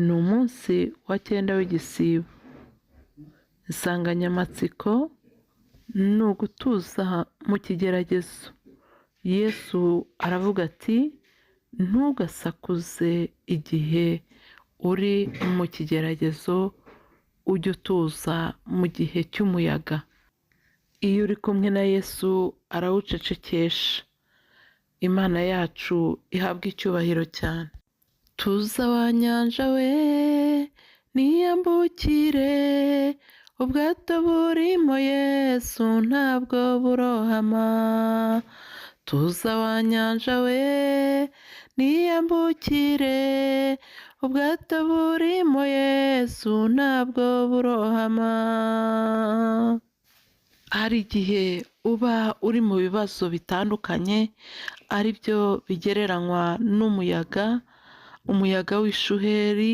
Ni umunsi wa 9 w'igisibo. Insanganyamatsiko ni ugutuza mu kigeragezo. Yesu aravuga ati ntugasakuze igihe uri mu kigeragezo, ujye utuza mu gihe cy'umuyaga. Iyo uri kumwe na Yesu arawucecekesha. Imana yacu ihabwa icyubahiro cyane. Tuza wa nyanja we niyambukire, ubwato burimo Yesu ntabwo burohama. Tuza wa nyanja we niyambukire, ubwato burimo Yesu ntabwo burohama. Hari igihe uba uri mu bibazo bitandukanye, ari byo bigereranywa n'umuyaga w'ishuheri,